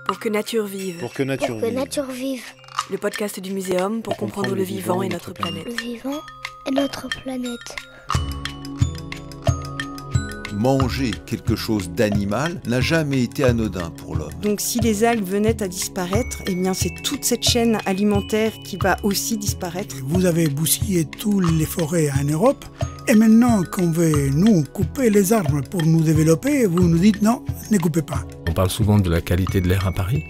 Pour que nature vive. Pour que nature vive. Le podcast du Muséum pour comprendre le vivant et notre planète. Le vivant et notre planète. Manger quelque chose d'animal n'a jamais été anodin pour l'homme. Donc si les algues venaient à disparaître, eh bien c'est toute cette chaîne alimentaire qui va aussi disparaître. Vous avez bousillé toutes les forêts en Europe et maintenant qu'on veut nous couper les arbres pour nous développer, vous nous dites non, ne coupez pas. On parle souvent de la qualité de l'air à Paris.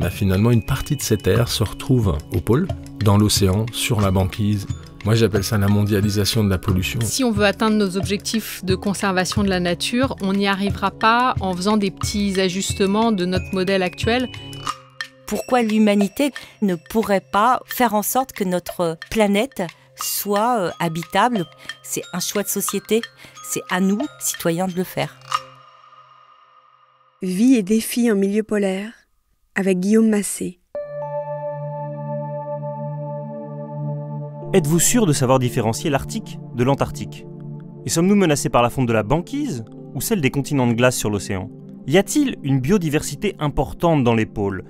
Mais finalement, une partie de cet air se retrouve au pôle, dans l'océan, sur la banquise. Moi, j'appelle ça la mondialisation de la pollution. Si on veut atteindre nos objectifs de conservation de la nature, on n'y arrivera pas en faisant des petits ajustements de notre modèle actuel. Pourquoi l'humanité ne pourrait pas faire en sorte que notre planète soit habitable? C'est un choix de société, c'est à nous, citoyens, de le faire. Vie et défis en milieu polaire, avec Guillaume Massé. Êtes-vous sûr de savoir différencier l'Arctique de l'Antarctique? Et sommes-nous menacés par la fonte de la banquise ou celle des continents de glace sur l'océan? Y a-t-il une biodiversité importante dans les pôles?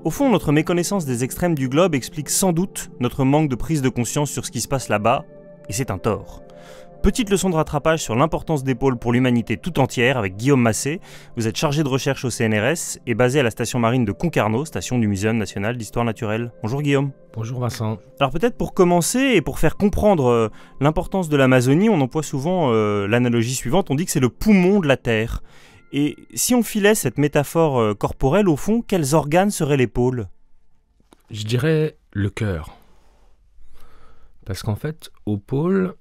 Au fond, notre méconnaissance des extrêmes du globe explique sans doute notre manque de prise de conscience sur ce qui se passe là-bas, et c'est un tort. Petite leçon de rattrapage sur l'importance des pôles pour l'humanité tout entière avec Guillaume Massé. Vous êtes chargé de recherche au CNRS et basé à la station marine de Concarneau, station du Muséum national d'histoire naturelle. Bonjour Guillaume. Bonjour Vincent. Alors peut-être pour commencer et pour faire comprendre l'importance de l'Amazonie, on emploie souvent l'analogie suivante, on dit que c'est le poumon de la Terre. Et si on filait cette métaphore corporelle, au fond, quels organes seraient les pôles? Je dirais le cœur. Parce qu'en fait, au pôle,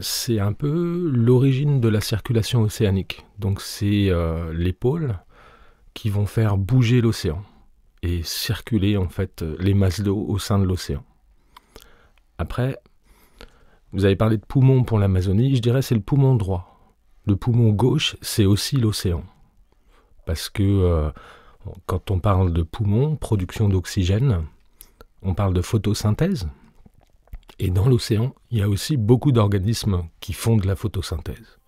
c'est un peu l'origine de la circulation océanique. Donc c'est les pôles qui vont faire bouger l'océan et circuler en fait les masses d'eau au sein de l'océan. Après, vous avez parlé de poumon pour l'Amazonie, je dirais c'est le poumon droit. Le poumon gauche, c'est aussi l'océan. Parce que quand on parle de poumon, production d'oxygène, on parle de photosynthèse. Et dans l'océan, il y a aussi beaucoup d'organismes qui font de la photosynthèse.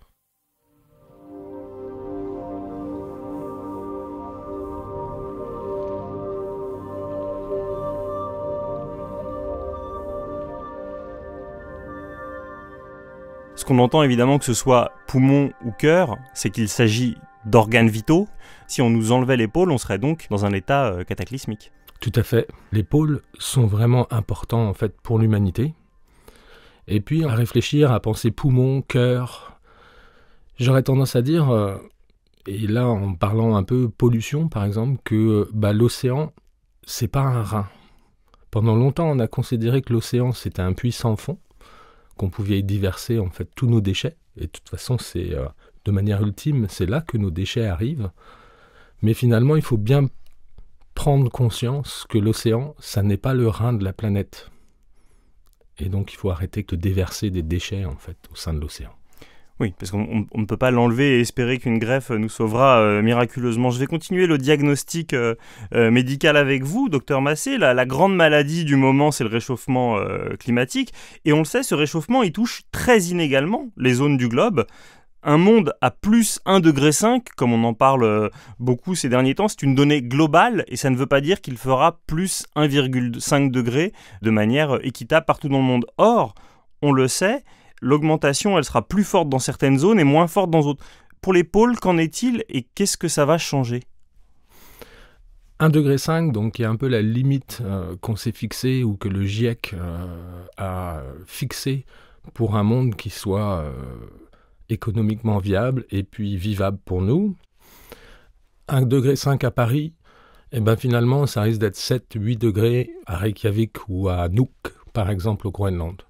Ce qu'on entend évidemment, que ce soit poumon ou cœur, c'est qu'il s'agit d'organes vitaux. Si on nous enlevait les pôles, on serait donc dans un état cataclysmique. Tout à fait. Les pôles sont vraiment importants en fait pour l'humanité. Et puis à réfléchir, à penser poumon, cœur, j'aurais tendance à dire, et là en parlant un peu pollution par exemple, que l'océan, c'est pas un rein. Pendant longtemps, on a considéré que l'océan c'était un puits sans fond, qu'on pouvait y déverser en fait tous nos déchets. Et de toute façon, c'est de manière ultime, c'est là que nos déchets arrivent. Mais finalement, il faut bien prendre conscience que l'océan, ça n'est pas le rein de la planète. Et donc, il faut arrêter de déverser des déchets, en fait, au sein de l'océan. Oui, parce qu'on ne peut pas l'enlever et espérer qu'une greffe nous sauvera miraculeusement. Je vais continuer le diagnostic médical avec vous, docteur Massé. La grande maladie du moment, c'est le réchauffement climatique. Et on le sait, ce réchauffement, il touche très inégalement les zones du globe. Un monde à plus 1,5 degré, comme on en parle beaucoup ces derniers temps, c'est une donnée globale et ça ne veut pas dire qu'il fera plus 1,5 degré de manière équitable partout dans le monde. Or, on le sait, l'augmentation, elle sera plus forte dans certaines zones et moins forte dans d'autres. Pour les pôles, qu'en est-il et qu'est-ce que ça va changer? 1,5 degré, donc qui est un peu la limite qu'on s'est fixée ou que le GIEC a fixée pour un monde qui soit économiquement viable et puis vivable pour nous. 1,5 degré à Paris, et finalement ça risque d'être 7-8 degrés à Reykjavik ou à Nuuk, par exemple au Groenland.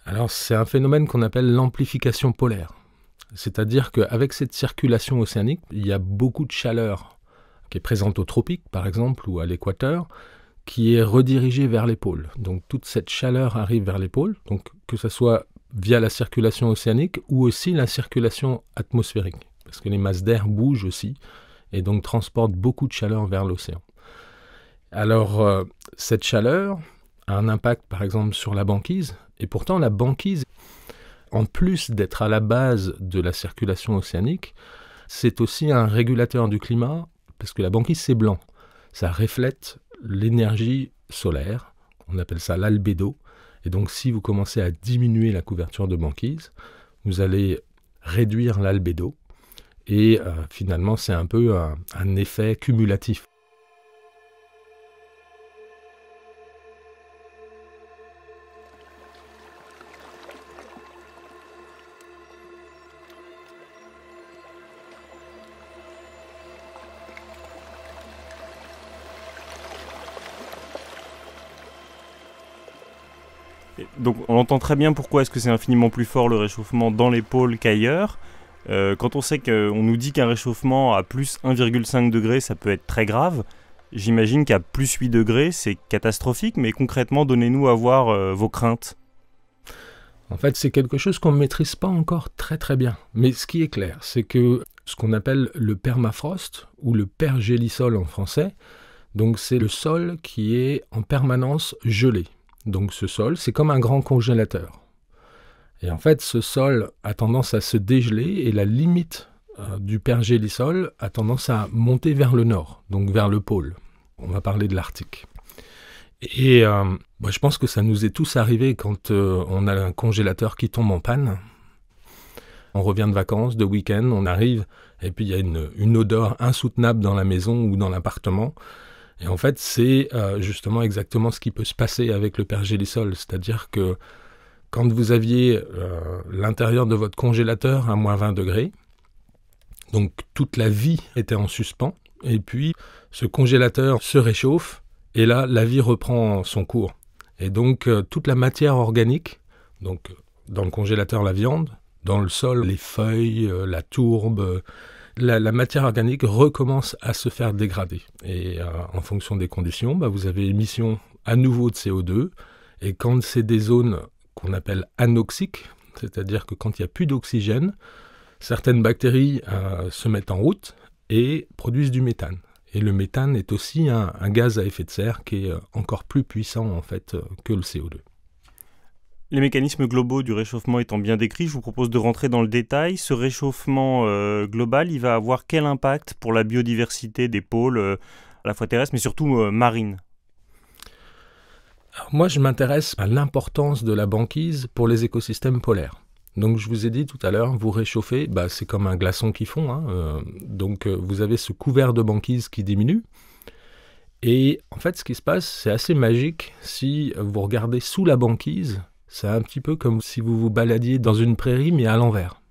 Alors c'est un phénomène qu'on appelle l'amplification polaire. C'est-à-dire qu'avec cette circulation océanique, il y a beaucoup de chaleur qui est présente aux tropiques, par exemple, ou à l'équateur, qui est redirigée vers les pôles. Donc toute cette chaleur arrive vers les pôles, donc que ce soit via la circulation océanique ou aussi la circulation atmosphérique, parce que les masses d'air bougent aussi et donc transportent beaucoup de chaleur vers l'océan. Alors cette chaleur a un impact par exemple sur la banquise, et pourtant la banquise, en plus d'être à la base de la circulation océanique, c'est aussi un régulateur du climat parce que la banquise c'est blanc. Ça reflète l'énergie solaire, on appelle ça l'albédo. Et donc si vous commencez à diminuer la couverture de banquise, vous allez réduire l'albédo. Et finalement, c'est un peu un effet cumulatif. Donc on entend très bien pourquoi est-ce que c'est infiniment plus fort le réchauffement dans les pôles qu'ailleurs. Quand on sait qu'on nous dit qu'un réchauffement à plus 1,5 degré, ça peut être très grave, j'imagine qu'à plus 8 degrés, c'est catastrophique, mais concrètement, donnez-nous à voir vos craintes. En fait, c'est quelque chose qu'on ne maîtrise pas encore très très bien. Mais ce qui est clair, c'est que ce qu'on appelle le permafrost, ou le pergélisol en français, donc c'est le sol qui est en permanence gelé. Donc ce sol, c'est comme un grand congélateur. Et en fait, ce sol a tendance à se dégeler et la limite du pergélisol a tendance à monter vers le nord, donc vers le pôle. On va parler de l'Arctique. Et je pense que ça nous est tous arrivé quand on a un congélateur qui tombe en panne. On revient de vacances, de week-end, on arrive, et puis il y a une odeur insoutenable dans la maison ou dans l'appartement. Et en fait, c'est justement exactement ce qui peut se passer avec le pergélisol. C'est-à-dire que quand vous aviez l'intérieur de votre congélateur à moins 20 degrés, donc toute la vie était en suspens, et puis ce congélateur se réchauffe, et là, la vie reprend son cours. Et donc, toute la matière organique, donc dans le congélateur, la viande, dans le sol, les feuilles, la tourbe, la matière organique recommence à se faire dégrader. Et en fonction des conditions, vous avez émission à nouveau de CO2. Et quand c'est des zones qu'on appelle anoxiques, c'est-à-dire que quand il n'y a plus d'oxygène, certaines bactéries se mettent en route et produisent du méthane. Et le méthane est aussi un gaz à effet de serre qui est encore plus puissant en fait que le CO2. Les mécanismes globaux du réchauffement étant bien décrits, je vous propose de rentrer dans le détail. Ce réchauffement global, il va avoir quel impact pour la biodiversité des pôles, à la fois terrestres, mais surtout marines ? Alors moi, je m'intéresse à l'importance de la banquise pour les écosystèmes polaires. Donc je vous ai dit tout à l'heure, vous réchauffez, c'est comme un glaçon qui fond. Donc vous avez ce couvert de banquise qui diminue. Et en fait, ce qui se passe, c'est assez magique. Si vous regardez sous la banquise, c'est un petit peu comme si vous vous baladiez dans une prairie, mais à l'envers.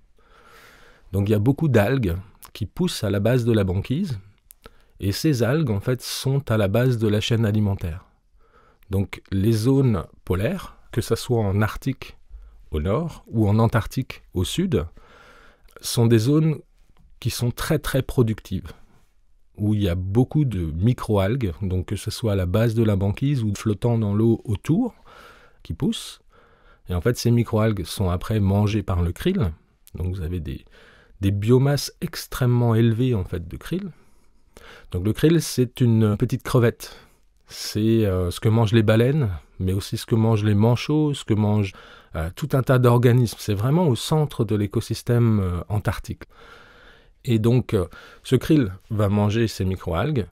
Donc il y a beaucoup d'algues qui poussent à la base de la banquise. Et ces algues, en fait, sont à la base de la chaîne alimentaire. Donc les zones polaires, que ce soit en Arctique au nord ou en Antarctique au sud, sont des zones qui sont très très productives, où il y a beaucoup de microalgues, donc que ce soit à la base de la banquise ou flottant dans l'eau autour, qui poussent. Et en fait, ces microalgues sont après mangées par le krill. Donc vous avez des biomasses extrêmement élevées en fait de krill. Donc le krill, c'est une petite crevette. C'est ce que mangent les baleines, mais aussi ce que mangent les manchots, ce que mangent tout un tas d'organismes. C'est vraiment au centre de l'écosystème antarctique. Et donc, ce krill va manger ces microalgues,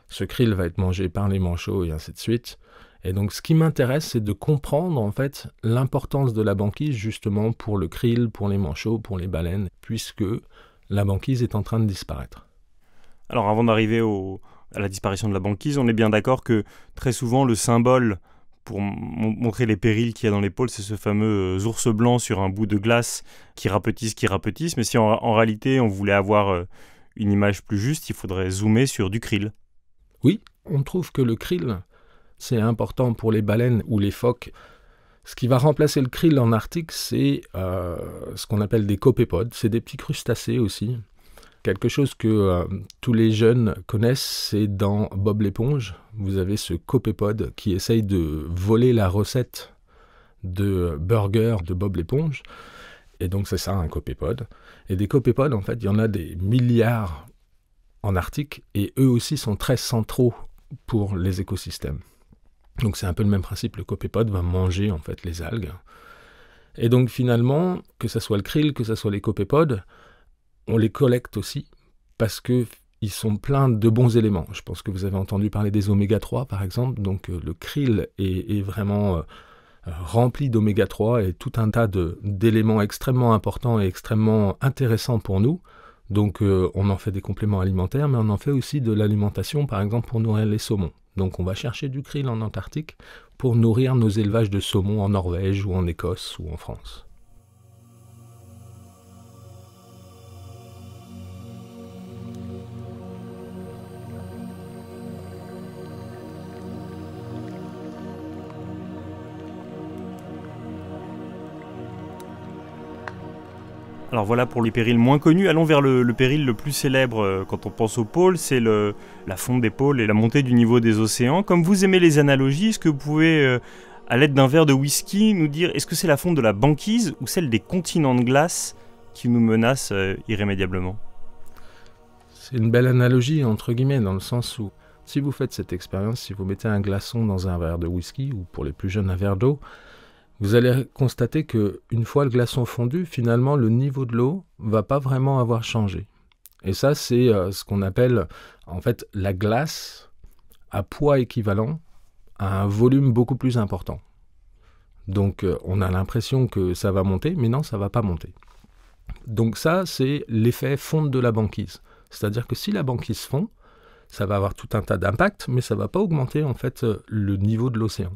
ce krill va être mangé par les manchots et ainsi de suite. Et donc, ce qui m'intéresse, c'est de comprendre en fait l'importance de la banquise justement pour le krill, pour les manchots, pour les baleines, puisque la banquise est en train de disparaître. Alors, avant d'arriver à la disparition de la banquise, on est bien d'accord que très souvent le symbole pour montrer les périls qu'il y a dans les pôles, c'est ce fameux ours blanc sur un bout de glace qui rapetisse. Mais si en réalité on voulait avoir une image plus juste, il faudrait zoomer sur du krill. Oui, on trouve que le krill, c'est important pour les baleines ou les phoques. Ce qui va remplacer le krill en Arctique, c'est ce qu'on appelle des copépodes. C'est des petits crustacés aussi. Quelque chose que tous les jeunes connaissent, c'est dans Bob l'éponge. Vous avez ce copépode qui essaye de voler la recette de burger de Bob l'éponge. Et donc c'est ça, un copépode. Et des copépodes, en fait, il y en a des milliards en Arctique. Et eux aussi sont très centraux pour les écosystèmes. Donc c'est un peu le même principe. Le copépode va manger en fait les algues. Et donc finalement, que ce soit le krill, que ce soit les copépodes, on les collecte aussi parce que ils sont pleins de bons éléments. Je pense que vous avez entendu parler des oméga 3 par exemple, donc le krill est vraiment rempli d'oméga 3 et tout un tas d'éléments extrêmement importants et extrêmement intéressants pour nous. Donc on en fait des compléments alimentaires, mais on en fait aussi de l'alimentation, par exemple pour nourrir les saumons. Donc on va chercher du krill en Antarctique pour nourrir nos élevages de saumons en Norvège ou en Écosse ou en France. Alors voilà pour les périls moins connus. Allons vers le péril le plus célèbre quand on pense aux pôles, c'est la fonte des pôles et la montée du niveau des océans. Comme vous aimez les analogies, est-ce que vous pouvez, à l'aide d'un verre de whisky, nous dire est-ce que c'est la fonte de la banquise ou celle des continents de glace qui nous menacent irrémédiablement? C'est une belle analogie, entre guillemets, dans le sens où si vous faites cette expérience, si vous mettez un glaçon dans un verre de whisky, ou pour les plus jeunes un verre d'eau, vous allez constater qu'une fois le glaçon fondu, finalement, le niveau de l'eau ne va pas vraiment avoir changé. Et ça, c'est ce qu'on appelle, en fait, la glace à poids équivalent à un volume beaucoup plus important. Donc, on a l'impression que ça va monter, mais non, ça ne va pas monter. Donc ça, c'est l'effet fonte de la banquise. C'est-à-dire que si la banquise fond, ça va avoir tout un tas d'impacts, mais ça ne va pas augmenter, en fait, le niveau de l'océan.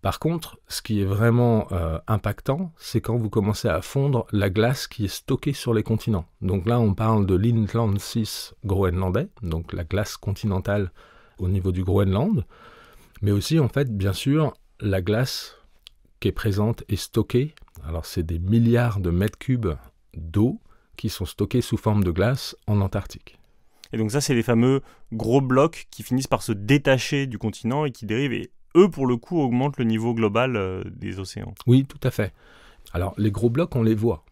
Par contre, ce qui est vraiment impactant, c'est quand vous commencez à fondre la glace qui est stockée sur les continents. Donc là, on parle de l'Inland 6 groenlandais, donc la glace continentale au niveau du Groenland, mais aussi, en fait, bien sûr, la glace qui est présente et stockée. Alors, c'est des milliards de mètres cubes d'eau qui sont stockés sous forme de glace en Antarctique. Et donc ça, c'est les fameux gros blocs qui finissent par se détacher du continent et qui dérivent... Et eux, pour le coup, augmentent le niveau global des océans. Oui, tout à fait. Alors, les gros blocs, on les voit.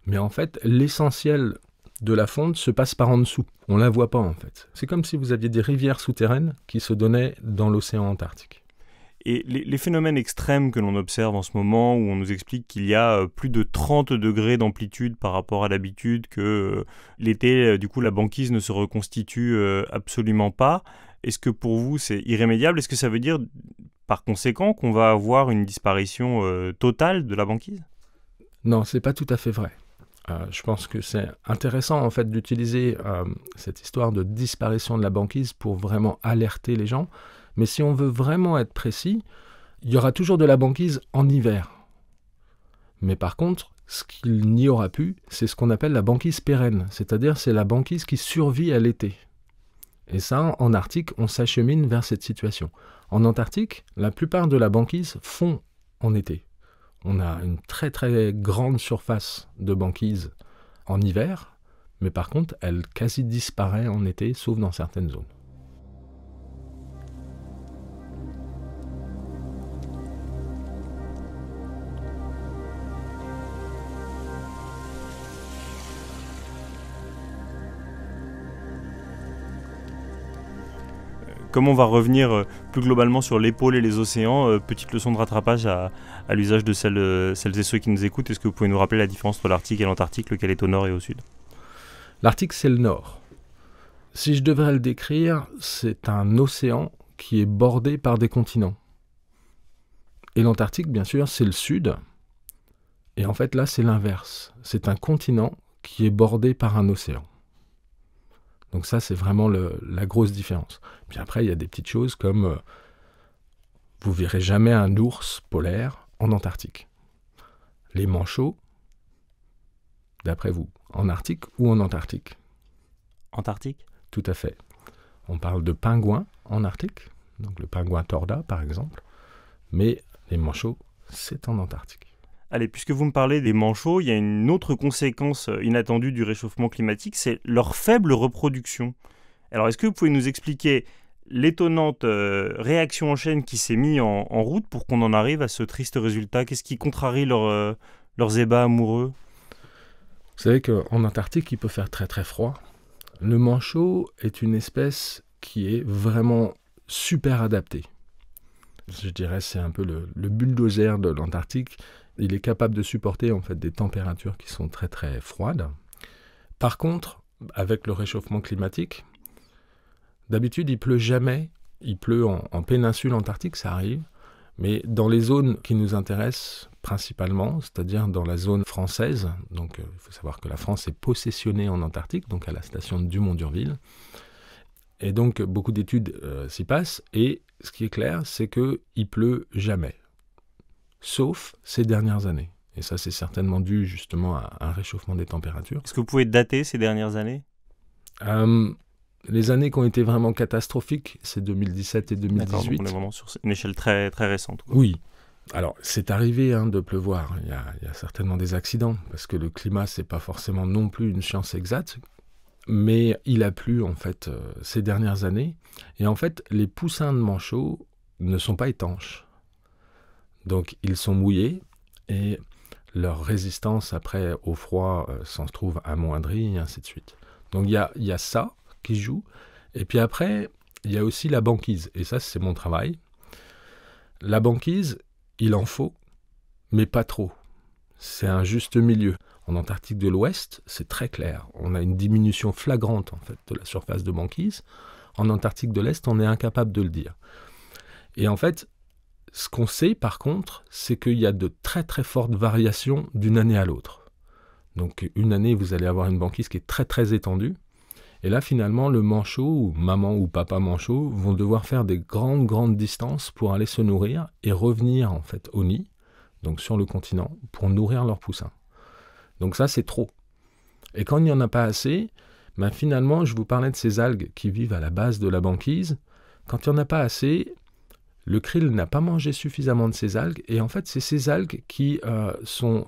Mais en fait, l'essentiel de la fonte se passe par en dessous. On ne la voit pas, en fait. C'est comme si vous aviez des rivières souterraines qui se donnaient dans l'océan Antarctique. Et les phénomènes extrêmes que l'on observe en ce moment, où on nous explique qu'il y a plus de 30 degrés d'amplitude par rapport à l'habitude, que l'été, du coup, la banquise ne se reconstitue absolument pas, est-ce que pour vous c'est irrémédiable? Est-ce que ça veut dire par conséquent qu'on va avoir une disparition totale de la banquise? Non, c'est pas tout à fait vrai. Je pense que c'est intéressant en fait d'utiliser cette histoire de disparition de la banquise pour vraiment alerter les gens. Mais si on veut vraiment être précis, il y aura toujours de la banquise en hiver. Mais par contre, ce qu'il n'y aura plus, c'est ce qu'on appelle la banquise pérenne. C'est-à-dire c'est la banquise qui survit à l'été. Et ça, en Arctique, on s'achemine vers cette situation. En Antarctique, la plupart de la banquise fond en été. On a une très très grande surface de banquise en hiver, mais par contre, elle quasi disparaît en été, sauf dans certaines zones. Comme on va revenir plus globalement sur les pôles et les océans, petite leçon de rattrapage à l'usage de celles et ceux qui nous écoutent. Est-ce que vous pouvez nous rappeler la différence entre l'Arctique et l'Antarctique, lequel est au nord et au sud? L'Arctique, c'est le nord. Si je devrais le décrire, c'est un océan qui est bordé par des continents. Et l'Antarctique, bien sûr, c'est le sud. Et en fait, là, c'est l'inverse. C'est un continent qui est bordé par un océan. Donc ça, c'est vraiment la grosse différence. Puis après, il y a des petites choses comme vous verrez jamais un ours polaire en Antarctique. Les manchots, d'après vous, en Arctique ou en Antarctique? Antarctique? Tout à fait. On parle de pingouins en Arctique, donc le pingouin torda par exemple, mais les manchots, c'est en Antarctique. Allez, puisque vous me parlez des manchots, il y a une autre conséquence inattendue du réchauffement climatique, c'est leur faible reproduction. Alors, est-ce que vous pouvez nous expliquer l'étonnante réaction en chaîne qui s'est mise en route pour qu'on en arrive à ce triste résultat? Qu'est-ce qui contrarie leurs ébats amoureux? Vous savez qu'en Antarctique, il peut faire très très froid. Le manchot est une espèce qui est vraiment super adaptée. Je dirais c'est un peu le bulldozer de l'Antarctique. Il est capable de supporter en fait des températures qui sont très très froides. Par contre, avec le réchauffement climatique, d'habitude il pleut jamais. Il pleut en péninsule antarctique, ça arrive, mais dans les zones qui nous intéressent principalement, c'est-à-dire dans la zone française, donc il faut savoir que la France est possessionnée en Antarctique, donc à la station de Dumont-d'Urville, et donc beaucoup d'études s'y passent, et ce qui est clair, c'est qu'il pleut jamais, sauf ces dernières années. Et ça, c'est certainement dû justement à un réchauffement des températures. Est-ce que vous pouvez dater ces dernières années ? Les années qui ont été vraiment catastrophiques, c'est 2017 et 2018. D'accord, donc on est vraiment sur une échelle très, très récente. Oui. Alors, c'est arrivé de pleuvoir. Il y a certainement des accidents, parce que le climat, c'est pas forcément non plus une science exacte. Mais il a plu, en fait, ces dernières années. Et en fait, les poussins de manchots ne sont pas étanches. Donc, ils sont mouillés et leur résistance, après, au froid, s'en trouve amoindrie, et ainsi de suite. Donc, il y a ça qui joue. Et puis après, il y a aussi la banquise. Et ça, c'est mon travail. La banquise, il en faut, mais pas trop. C'est un juste milieu. En Antarctique de l'Ouest, c'est très clair. On a une diminution flagrante, en fait, de la surface de banquise. En Antarctique de l'Est, on est incapable de le dire. Et en fait, ce qu'on sait, par contre, c'est qu'il y a de très très fortes variations d'une année à l'autre. Donc, une année, vous allez avoir une banquise qui est très très étendue. Et là, finalement, le manchot, ou maman ou papa manchot, vont devoir faire des grandes distances pour aller se nourrir et revenir, en fait, au nid, donc sur le continent, pour nourrir leurs poussins. Donc ça, c'est trop. Et quand il n'y en a pas assez, finalement, je vous parlais de ces algues qui vivent à la base de la banquise. Quand il n'y en a pas assez, le krill n'a pas mangé suffisamment de ces algues. Et en fait, c'est ces algues qui sont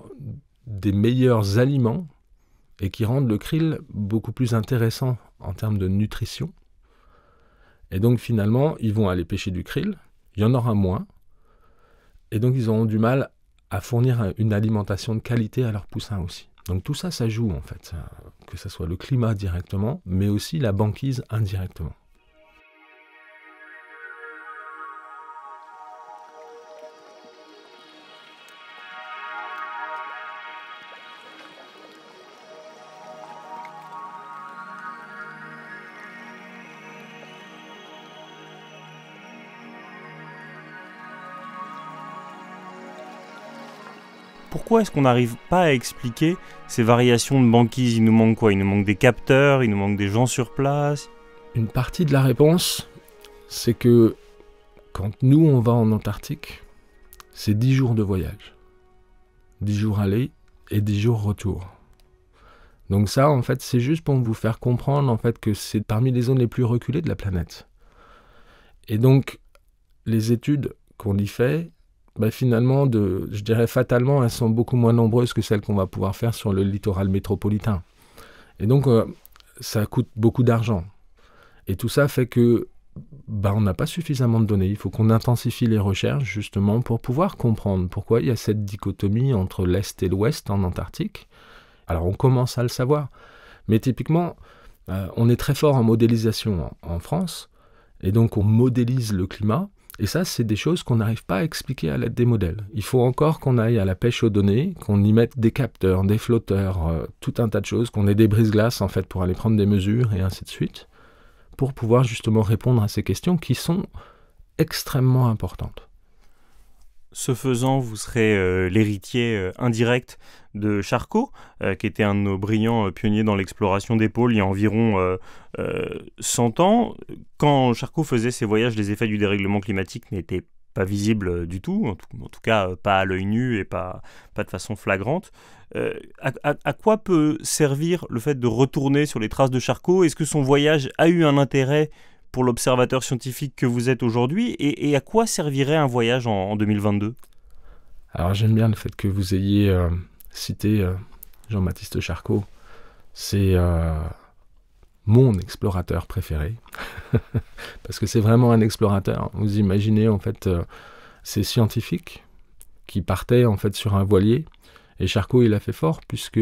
des meilleurs aliments et qui rendent le krill beaucoup plus intéressant en termes de nutrition. Et donc finalement, ils vont aller pêcher du krill, il y en aura moins, et donc ils auront du mal à fournir une alimentation de qualité à leurs poussins aussi. Donc tout ça, ça joue en fait, que ce soit le climat directement, mais aussi la banquise indirectement. Pourquoi est-ce qu'on n'arrive pas à expliquer ces variations de banquise ? Il nous manque quoi ? Il nous manque des capteurs, il nous manque des gens sur place ? Une partie de la réponse, c'est que quand nous on va en Antarctique, c'est 10 jours de voyage. 10 jours aller et 10 jours retour. Donc ça, en fait, c'est juste pour vous faire comprendre en fait, que c'est parmi les zones les plus reculées de la planète. Et donc, les études qu'on y fait, finalement, je dirais fatalement, elles sont beaucoup moins nombreuses que celles qu'on va pouvoir faire sur le littoral métropolitain. Et donc, ça coûte beaucoup d'argent. Et tout ça fait que on n'a pas suffisamment de données. Il faut qu'on intensifie les recherches, justement, pour pouvoir comprendre pourquoi il y a cette dichotomie entre l'Est et l'Ouest en Antarctique. Alors, on commence à le savoir. Mais typiquement, on est très fort en modélisation en France. Et donc, on modélise le climat. Et ça, c'est des choses qu'on n'arrive pas à expliquer à l'aide des modèles. Il faut encore qu'on aille à la pêche aux données, qu'on y mette des capteurs, des flotteurs, tout un tas de choses, qu'on ait des brise-glaces en fait pour aller prendre des mesures et ainsi de suite, pour pouvoir justement répondre à ces questions qui sont extrêmement importantes. Ce faisant, vous serez l'héritier indirect de Charcot, qui était un de nos brillants pionniers dans l'exploration des pôles il y a environ 100 ans. Quand Charcot faisait ses voyages, les effets du dérèglement climatique n'étaient pas visibles du tout, en tout cas pas à l'œil nu et pas de façon flagrante. À quoi peut servir le fait de retourner sur les traces de Charcot ? Est-ce que son voyage a eu un intérêt pour l'observateur scientifique que vous êtes aujourd'hui, et à quoi servirait un voyage en 2022 ? Alors j'aime bien le fait que vous ayez cité Jean-Baptiste Charcot. C'est mon explorateur préféré, parce que c'est vraiment un explorateur. Vous imaginez en fait ces scientifiques qui partaient en fait sur un voilier, et Charcot il a fait fort, puisque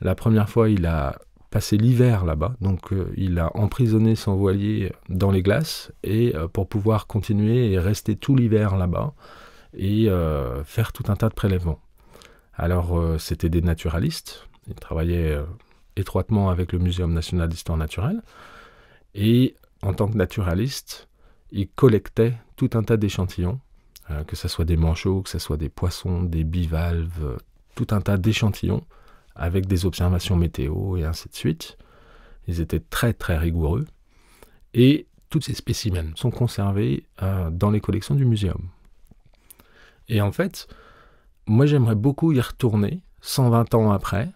la première fois il a passé l'hiver là-bas, donc il a emprisonné son voilier dans les glaces et pour pouvoir continuer et rester tout l'hiver là-bas et faire tout un tas de prélèvements. Alors c'était des naturalistes, ils travaillaient étroitement avec le Muséum national d'histoire naturelle. Et en tant que naturaliste, il collectait tout un tas d'échantillons, que ce soit des manchots, que ce soit des poissons, des bivalves, tout un tas d'échantillons avec des observations météo et ainsi de suite. Ils étaient très très rigoureux. Et tous ces spécimens sont conservés dans les collections du muséum. Et en fait, moi j'aimerais beaucoup y retourner 120 ans après,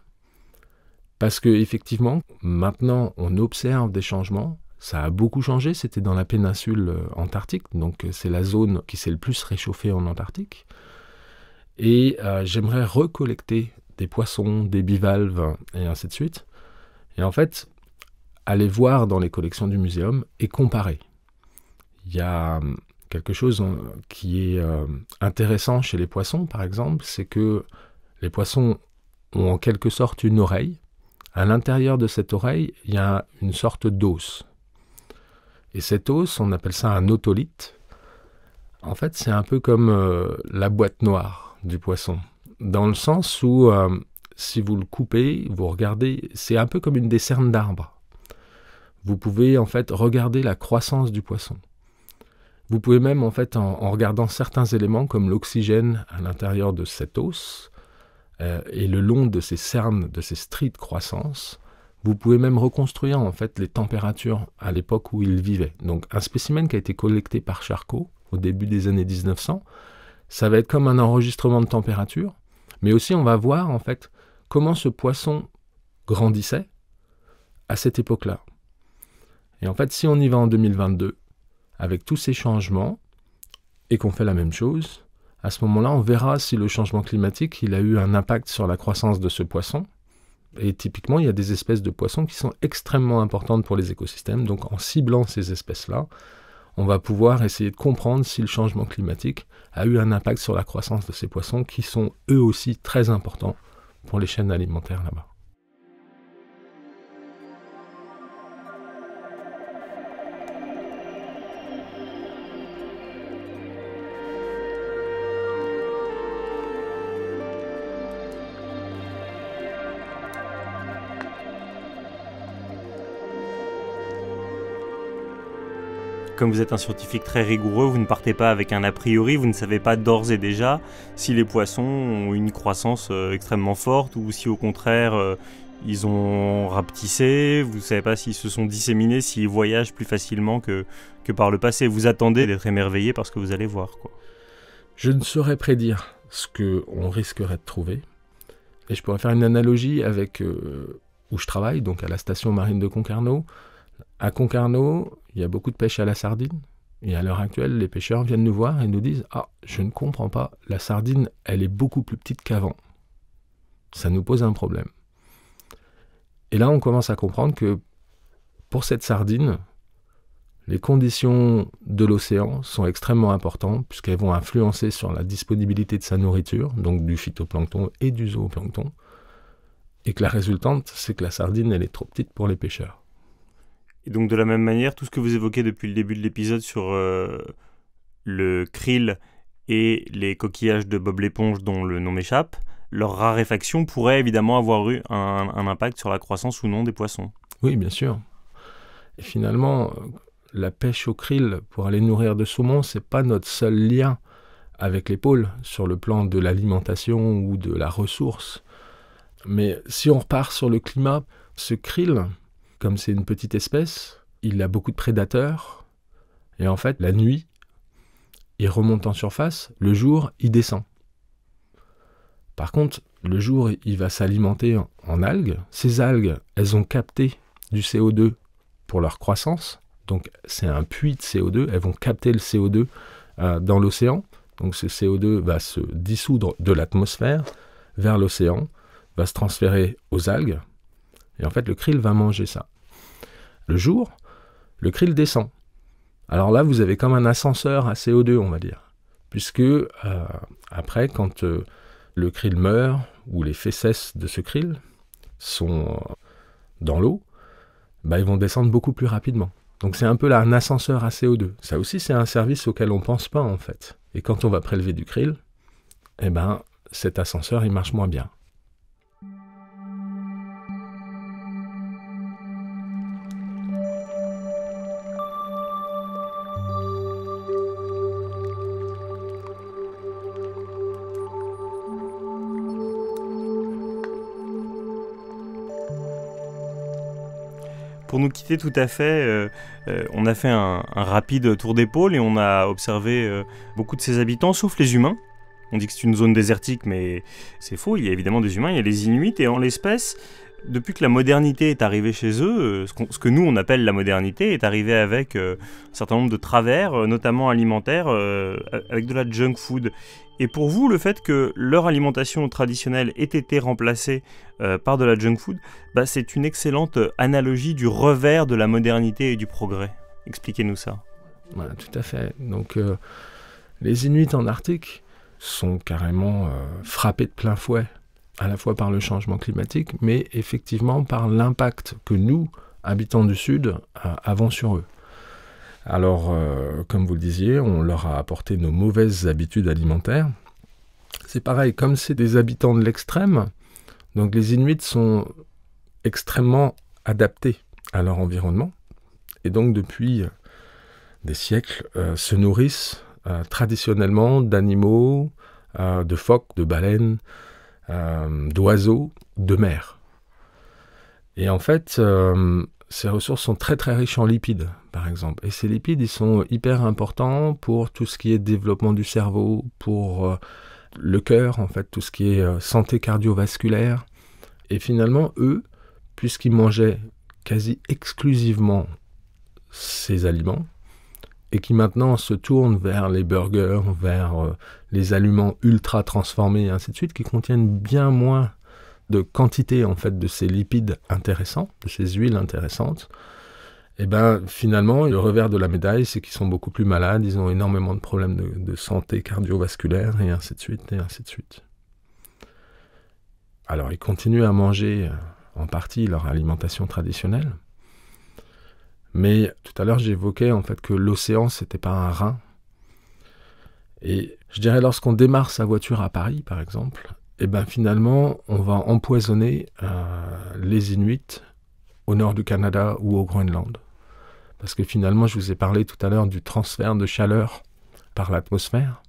parce que effectivement, maintenant on observe des changements. Ça a beaucoup changé, c'était dans la péninsule antarctique, donc c'est la zone qui s'est le plus réchauffée en Antarctique. Et j'aimerais recollecter des poissons, des bivalves, et ainsi de suite. Et en fait, aller voir dans les collections du muséum et comparer. Il y a quelque chose qui est intéressant chez les poissons, par exemple, c'est que les poissons ont en quelque sorte une oreille. À l'intérieur de cette oreille, il y a une sorte d'os. Et cet os, on appelle ça un otolithe. En fait, c'est un peu comme la boîte noire du poisson. Dans le sens où, si vous le coupez, vous regardez, c'est un peu comme une des cernes d'arbre. Vous pouvez en fait regarder la croissance du poisson. Vous pouvez même en fait, en regardant certains éléments comme l'oxygène à l'intérieur de cet os et le long de ces cernes, de ces stries de croissance, vous pouvez même reconstruire en fait les températures à l'époque où il vivait. Donc un spécimen qui a été collecté par Charcot au début des années 1900, ça va être comme un enregistrement de température, mais aussi on va voir en fait comment ce poisson grandissait à cette époque-là. Et en fait, si on y va en 2022, avec tous ces changements, et qu'on fait la même chose, à ce moment-là, on verra si le changement climatique il a eu un impact sur la croissance de ce poisson. Et typiquement, il y a des espèces de poissons qui sont extrêmement importantes pour les écosystèmes. Donc en ciblant ces espèces-là, on va pouvoir essayer de comprendre si le changement climatique a eu un impact sur la croissance de ces poissons qui sont eux aussi très importants pour les chaînes alimentaires là-bas. Comme vous êtes un scientifique très rigoureux, vous ne partez pas avec un a priori, vous ne savez pas d'ores et déjà si les poissons ont une croissance extrêmement forte ou si au contraire ils ont rapetissé, vous ne savez pas s'ils se sont disséminés, s'ils voyagent plus facilement que par le passé. Vous attendez d'être émerveillé par ce que vous allez voir, quoi. Je ne saurais prédire ce qu'on risquerait de trouver. Et je pourrais faire une analogie avec où je travaille, donc à la station marine de Concarneau. À Concarneau, il y a beaucoup de pêche à la sardine. Et à l'heure actuelle, les pêcheurs viennent nous voir et nous disent « Ah, je ne comprends pas, la sardine, elle est beaucoup plus petite qu'avant. » Ça nous pose un problème. Et là, on commence à comprendre que pour cette sardine, les conditions de l'océan sont extrêmement importantes puisqu'elles vont influencer sur la disponibilité de sa nourriture, donc du phytoplancton et du zooplancton. Et que la résultante, c'est que la sardine, elle est trop petite pour les pêcheurs. Et donc de la même manière, tout ce que vous évoquez depuis le début de l'épisode sur le krill et les coquillages de Bob l'éponge dont le nom m'échappe, leur raréfaction pourrait évidemment avoir eu un impact sur la croissance ou non des poissons. Oui, bien sûr. Et finalement, la pêche au krill pour aller nourrir de saumon, c'est pas notre seul lien avec les pôles sur le plan de l'alimentation ou de la ressource. Mais si on repart sur le climat, ce krill, comme c'est une petite espèce, il a beaucoup de prédateurs. Et en fait, la nuit, il remonte en surface. Le jour, il descend. Par contre, le jour, il va s'alimenter en algues. Ces algues, elles ont capté du CO2 pour leur croissance. Donc, c'est un puits de CO2. Elles vont capter le CO2 dans l'océan. Donc, ce CO2 va se dissoudre de l'atmosphère vers l'océan, va se transférer aux algues. Et en fait, le krill va manger ça. Le jour, le krill descend. Alors là, vous avez comme un ascenseur à CO2, on va dire. Puisque, après, quand le krill meurt, ou les fesses de ce krill sont dans l'eau, bah, ils vont descendre beaucoup plus rapidement. Donc c'est un peu là un ascenseur à CO2. Ça aussi, c'est un service auquel on ne pense pas, en fait. Et quand on va prélever du krill, eh ben, cet ascenseur, il marche moins bien. Pour nous quitter tout à fait, on a fait un rapide tour d'épaule et on a observé beaucoup de ces habitants, sauf les humains. On dit que c'est une zone désertique, mais c'est faux, il y a évidemment des humains, il y a les Inuits, et en l'espèce, depuis que la modernité est arrivée chez eux, ce que nous on appelle la modernité est arrivé avec un certain nombre de travers, notamment alimentaires, avec de la junk food. Et pour vous, le fait que leur alimentation traditionnelle ait été remplacée par de la junk food, c'est une excellente analogie du revers de la modernité et du progrès. Expliquez-nous ça. Voilà, tout à fait. Donc les Inuits en Arctique sont carrément frappés de plein fouet, à la fois par le changement climatique, mais effectivement par l'impact que nous, habitants du Sud, avons sur eux. Alors, comme vous le disiez, on leur a apporté nos mauvaises habitudes alimentaires. C'est pareil, comme c'est des habitants de l'extrême, donc les Inuits sont extrêmement adaptés à leur environnement, et donc depuis des siècles se nourrissent traditionnellement d'animaux, de phoques, de baleines, d'oiseaux, de mer. Et en fait, ces ressources sont très très riches en lipides, par exemple. Et ces lipides, ils sont hyper importants pour tout ce qui est développement du cerveau, pour le cœur, en fait, tout ce qui est santé cardiovasculaire. Et finalement, eux, puisqu'ils mangeaient quasi exclusivement ces aliments, et qui maintenant se tournent vers les burgers, vers les aliments ultra transformés et ainsi de suite, qui contiennent bien moins de quantité en fait de ces lipides intéressants, de ces huiles intéressantes, et finalement le revers de la médaille, c'est qu'ils sont beaucoup plus malades, ils ont énormément de problèmes de santé cardiovasculaire et ainsi de suite et ainsi de suite. Alors ils continuent à manger en partie leur alimentation traditionnelle. Mais tout à l'heure, j'évoquais en fait que l'océan, c'était pas un rein. Et je dirais, lorsqu'on démarre sa voiture à Paris, par exemple, finalement, on va empoisonner les Inuits au nord du Canada ou au Groenland. Parce que finalement, je vous ai parlé tout à l'heure du transfert de chaleur par l'atmosphère.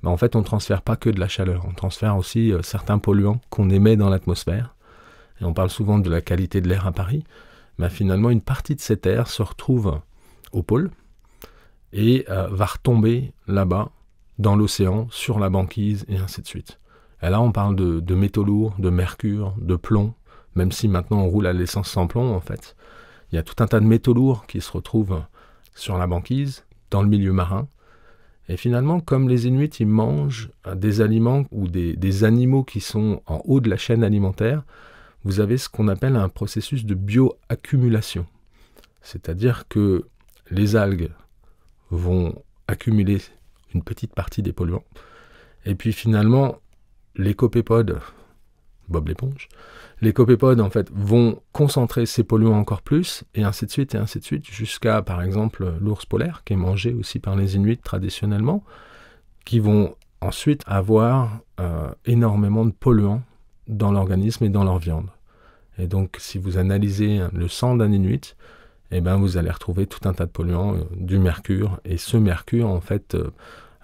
Mais en fait, on ne transfère pas que de la chaleur. On transfère aussi certains polluants qu'on émet dans l'atmosphère. Et on parle souvent de la qualité de l'air à Paris. Finalement, une partie de cet air se retrouve au pôle et va retomber là-bas, dans l'océan, sur la banquise, et ainsi de suite. Et là, on parle de métaux lourds, de mercure, de plomb, même si maintenant on roule à l'essence sans plomb, en fait. Il y a tout un tas de métaux lourds qui se retrouvent sur la banquise, dans le milieu marin. Et finalement, comme les Inuits, ils mangent des aliments ou des animaux qui sont en haut de la chaîne alimentaire, vous avez ce qu'on appelle un processus de bioaccumulation. C'est-à-dire que les algues vont accumuler une petite partie des polluants. Et puis finalement, les copépodes, Bob l'éponge, les copépodes en fait vont concentrer ces polluants encore plus, et ainsi de suite, jusqu'à par exemple l'ours polaire, qui est mangé aussi par les Inuits traditionnellement, qui vont ensuite avoir énormément de polluants dans l'organisme et dans leur viande. Et donc, si vous analysez le sang d'un Inuit, vous allez retrouver tout un tas de polluants, du mercure. Et ce mercure, en fait,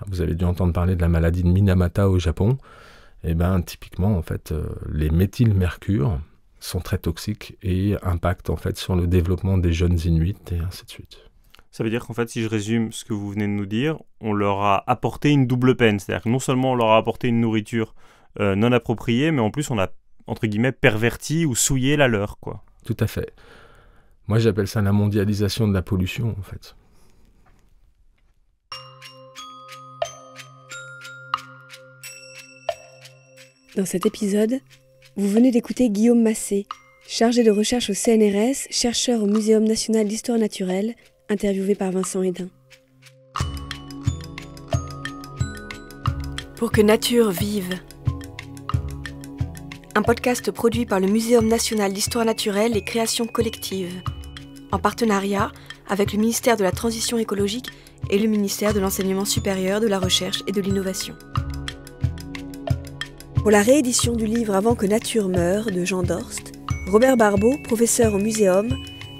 vous avez dû entendre parler de la maladie de Minamata au Japon. Typiquement, en fait, les méthylmercures sont très toxiques et impactent en fait sur le développement des jeunes Inuits et ainsi de suite. Ça veut dire qu'en fait, si je résume ce que vous venez de nous dire, on leur a apporté une double peine. C'est-à-dire que non seulement on leur a apporté une nourriture non appropriée, mais en plus on a, entre guillemets, perverti ou souillé la leur, quoi. Tout à fait. Moi, j'appelle ça la mondialisation de la pollution, en fait. Dans cet épisode, vous venez d'écouter Guillaume Massé, chargé de recherche au CNRS, chercheur au Muséum national d'histoire naturelle, interviewé par Vincent Hédin. Pour que nature vive. Un podcast produit par le Muséum national d'histoire naturelle et création collective, en partenariat avec le ministère de la Transition écologique et le ministère de l'Enseignement supérieur, de la Recherche et de l'Innovation. Pour la réédition du livre Avant que nature meure de Jean Dorst, Robert Barbeau, professeur au Muséum,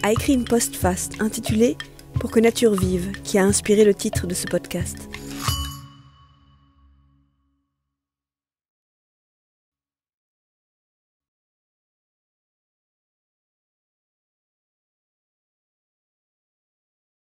a écrit une postface intitulée Pour que nature vive, qui a inspiré le titre de ce podcast.